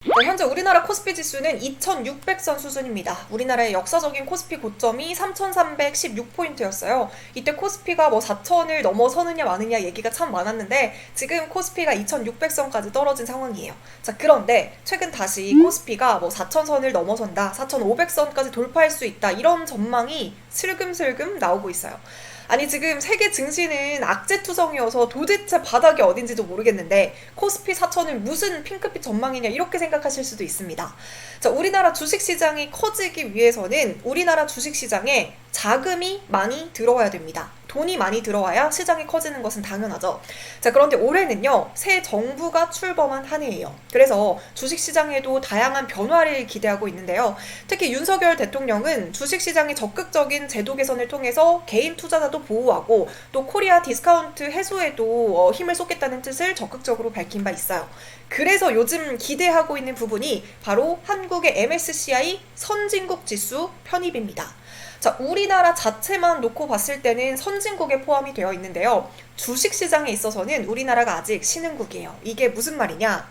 현재 우리나라 코스피 지수는 2600선 수준입니다. 우리나라의 역사적인 코스피 고점이 3316포인트였어요. 이때 코스피가 4000을 넘어서느냐 마느냐 얘기가 참 많았는데 지금 코스피가 2600선까지 떨어진 상황이에요. 자, 그런데 최근 다시 코스피가 4000선을 넘어선다, 4500선까지 돌파할 수 있다, 이런 전망이 슬금슬금 나오고 있어요. 아니, 지금 세계 증시는 악재투성이어서 도대체 바닥이 어딘지도 모르겠는데 코스피 4000은 무슨 핑크빛 전망이냐, 이렇게 생각하실 수도 있습니다. 자, 우리나라 주식시장이 커지기 위해서는 우리나라 주식시장에 자금이 많이 들어와야 됩니다. 돈이 많이 들어와야 시장이 커지는 것은 당연하죠. 자, 그런데 올해는요, 새 정부가 출범한 한 해예요. 그래서 주식시장에도 다양한 변화를 기대하고 있는데요. 특히 윤석열 대통령은 주식시장의 적극적인 제도 개선을 통해서 개인 투자자도 보호하고 또 코리아 디스카운트 해소에도 힘을 쏟겠다는 뜻을 적극적으로 밝힌 바 있어요. 그래서 요즘 기대하고 있는 부분이 바로 한국의 MSCI 선진국 지수 편입입니다. 자, 우리나라 자체만 놓고 봤을 때는 선진국에 포함이 되어 있는데요. 주식시장에 있어서는 우리나라가 아직 신흥국이에요. 이게 무슨 말이냐?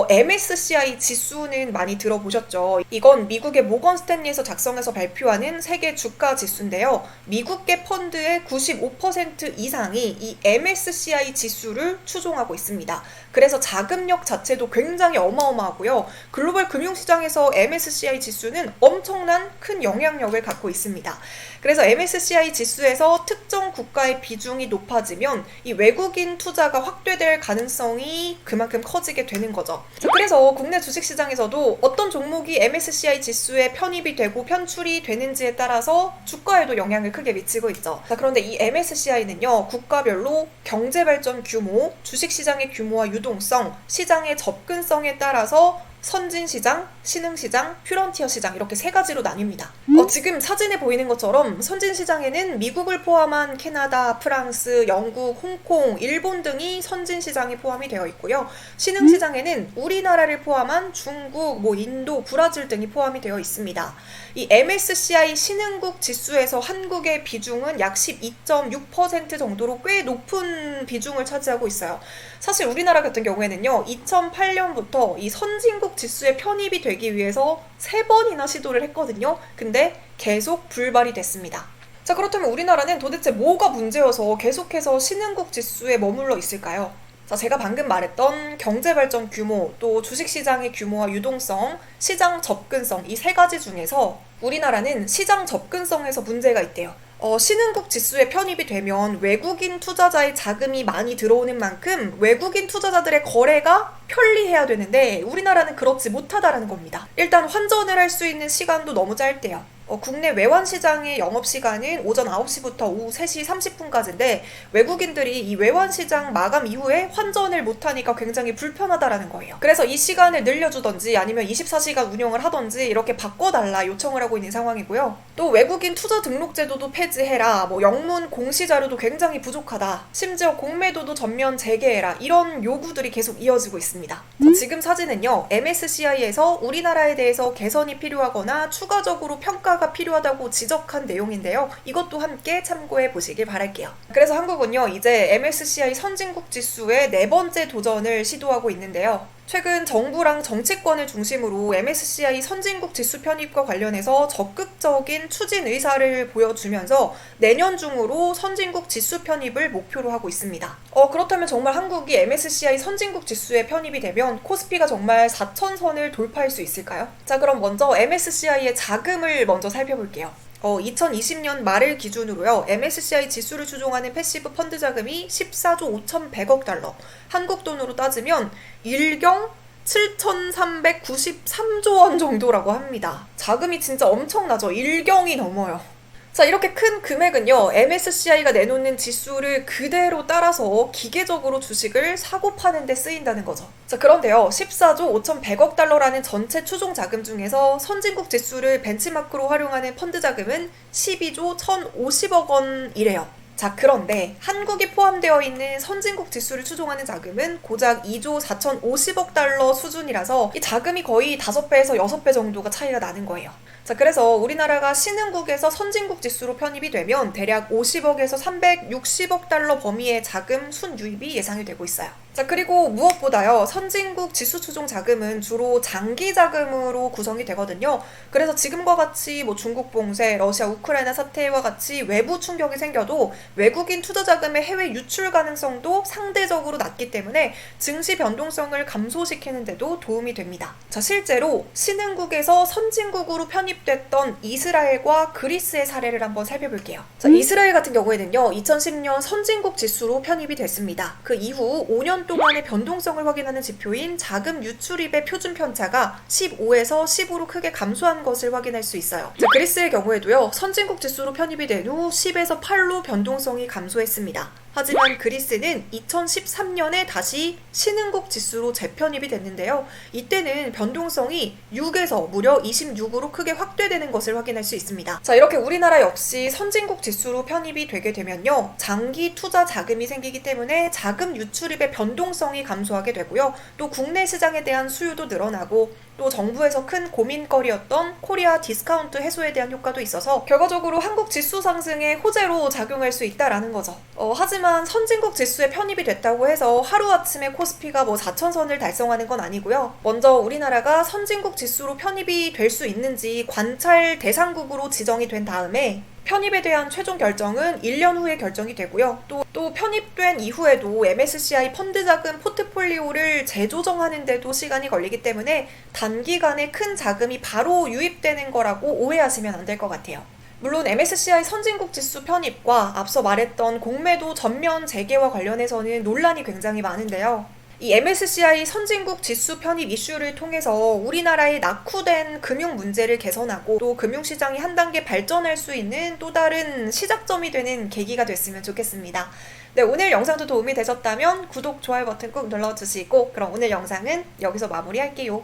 MSCI 지수는 많이 들어보셨죠? 이건 미국의 모건 스탠리에서 작성해서 발표하는 세계 주가 지수인데요. 미국계 펀드의 95% 이상이 이 MSCI 지수를 추종하고 있습니다. 그래서 자금력 자체도 굉장히 어마어마하고요. 글로벌 금융시장에서 MSCI 지수는 엄청난 큰 영향력을 갖고 있습니다. 그래서 MSCI 지수에서 특정 국가의 비중이 높아지면 이 외국인 투자가 확대될 가능성이 그만큼 커지게 되는 거죠. 그래서 국내 주식시장에서도 어떤 종목이 MSCI 지수에 편입이 되고 편출이 되는지에 따라서 주가에도 영향을 크게 미치고 있죠. 자, 그런데 이 MSCI는요, 국가별로 경제발전 규모, 주식시장의 규모와 유동성, 시장의 접근성에 따라서 선진시장, 신흥시장, 퓨런티어 시장, 이렇게 세 가지로 나뉩니다. 지금 사진에 보이는 것처럼 선진시장에는 미국을 포함한 캐나다, 프랑스, 영국, 홍콩, 일본 등이 선진시장에 포함이 되어 있고요. 신흥시장에는 우리나라를 포함한 중국, 인도, 브라질 등이 포함이 되어 있습니다. 이 MSCI 신흥국 지수에서 한국의 비중은 약 12.6% 정도로 꽤 높은 비중을 차지하고 있어요. 사실 우리나라 같은 경우에는요, 2008년부터 이 선진국 지수에 편입이 되기 위해서 3번이나 시도를 했거든요. 근데 계속 불발이 됐습니다. 자, 그렇다면 우리나라는 도대체 뭐가 문제여서 계속해서 신흥국 지수에 머물러 있을까요? 자, 제가 방금 말했던 경제발전 규모, 또 주식시장의 규모와 유동성, 시장 접근성, 이 세 가지 중에서 우리나라는 시장 접근성에서 문제가 있대요. 신흥국 지수에 편입이 되면 외국인 투자자의 자금이 많이 들어오는 만큼 외국인 투자자들의 거래가 편리해야 되는데 우리나라는 그렇지 못하다라는 겁니다. 일단 환전을 할 수 있는 시간도 너무 짧대요. 국내 외환시장의 영업시간은 오전 9시부터 오후 3시 30분까지인데 외국인들이 이 외환시장 마감 이후에 환전을 못하니까 굉장히 불편하다라는 거예요. 그래서 이 시간을 늘려주던지 아니면 24시간 운영을 하던지 이렇게 바꿔달라 요청을 하고 있는 상황이고요. 또 외국인 투자 등록 제도도 폐지해라, 영문 공시 자료도 굉장히 부족하다, 심지어 공매도도 전면 재개해라, 이런 요구들이 계속 이어지고 있습니다. 지금 사진은요, MSCI에서 우리나라에 대해서 개선이 필요하거나 추가적으로 평가가 필요하다고 지적한 내용인데요. 이것도 함께 참고해 보시길 바랄게요. 그래서 한국은요, 이제 MSCI 선진국 지수의 4번째 도전을 시도하고 있는데요. 최근 정부랑 정치권을 중심으로 MSCI 선진국 지수 편입과 관련해서 적극적인 추진 의사를 보여주면서 내년 중으로 선진국 지수 편입을 목표로 하고 있습니다. 그렇다면 정말 한국이 MSCI 선진국 지수에 편입이 되면 코스피가 정말 4000선을 돌파할 수 있을까요? 자, 그럼 먼저 MSCI의 자금을 먼저 살펴볼게요. 2020년 말을 기준으로요, MSCI 지수를 추종하는 패시브 펀드 자금이 14조 5,100억 달러, 한국 돈으로 따지면 1경 7,393조 원 정도라고 합니다. 자금이 진짜 엄청나죠? 1경이 넘어요. 자, 이렇게 큰 금액은요, MSCI가 내놓는 지수를 그대로 따라서 기계적으로 주식을 사고 파는 데 쓰인다는 거죠. 자, 그런데요, 14조 5,100억 달러라는 전체 추종 자금 중에서 선진국 지수를 벤치마크로 활용하는 펀드 자금은 12조 1,050억 원이래요. 자, 그런데 한국이 포함되어 있는 선진국 지수를 추종하는 자금은 고작 2조 4,050억 달러 수준이라서 이 자금이 거의 5배에서 6배 정도가 차이가 나는 거예요. 자, 그래서 우리나라가 신흥국에서 선진국 지수로 편입이 되면 대략 50억에서 360억 달러 범위의 자금 순유입이 예상이 되고 있어요. 자, 그리고 무엇보다요, 선진국 지수 추종 자금은 주로 장기 자금으로 구성이 되거든요. 그래서 지금과 같이 뭐 중국 봉쇄, 러시아 우크라이나 사태와 같이 외부 충격이 생겨도 외국인 투자 자금의 해외 유출 가능성도 상대적으로 낮기 때문에 증시 변동성을 감소시키는 데도 도움이 됩니다. 자, 실제로 신흥국에서 선진국으로 편입됐던 이스라엘과 그리스의 사례를 한번 살펴볼게요. 자, 이스라엘 같은 경우에는요, 2010년 선진국 지수로 편입이 됐습니다. 그 이후 5년 동안의 변동성을 확인하는 지표인 자금 유출입의 표준 편차가 15에서 15로 크게 감소한 것을 확인할 수 있어요. 자, 그리스의 경우에도요, 선진국 지수로 편입이 된 후 10에서 8로 변동성이 감소했습니다. 하지만 그리스는 2013년에 다시 신흥국 지수로 재편입이 됐는데요. 이때는 변동성이 6에서 무려 26으로 크게 확대되는 것을 확인할 수 있습니다. 자, 이렇게 우리나라 역시 선진국 지수로 편입이 되게 되면요, 장기 투자 자금이 생기기 때문에 자금 유출입의 변동성이 감소하게 되고요. 또 국내 시장에 대한 수요도 늘어나고, 또 정부에서 큰 고민거리였던 코리아 디스카운트 해소에 대한 효과도 있어서 결과적으로 한국 지수 상승의 호재로 작용할 수 있다라는 거죠. 하지만 선진국 지수에 편입이 됐다고 해서 하루아침에 코스피가 뭐 4천선을 달성하는 건 아니고요. 먼저 우리나라가 선진국 지수로 편입이 될 수 있는지 관찰 대상국으로 지정이 된 다음에 편입에 대한 최종 결정은 1년 후에 결정이 되고요. 또 편입된 이후에도 MSCI 펀드 자금 포트폴리오를 재조정하는 데도 시간이 걸리기 때문에 단기간에 큰 자금이 바로 유입되는 거라고 오해하시면 안 될 것 같아요. 물론 MSCI 선진국 지수 편입과 앞서 말했던 공매도 전면 재개와 관련해서는 논란이 굉장히 많은데요. 이 MSCI 선진국 지수 편입 이슈를 통해서 우리나라의 낙후된 금융 문제를 개선하고 또 금융시장이 한 단계 발전할 수 있는 또 다른 시작점이 되는 계기가 됐으면 좋겠습니다. 네, 오늘 영상도 도움이 되셨다면 구독, 좋아요 버튼 꾹 눌러주시고, 그럼 오늘 영상은 여기서 마무리할게요.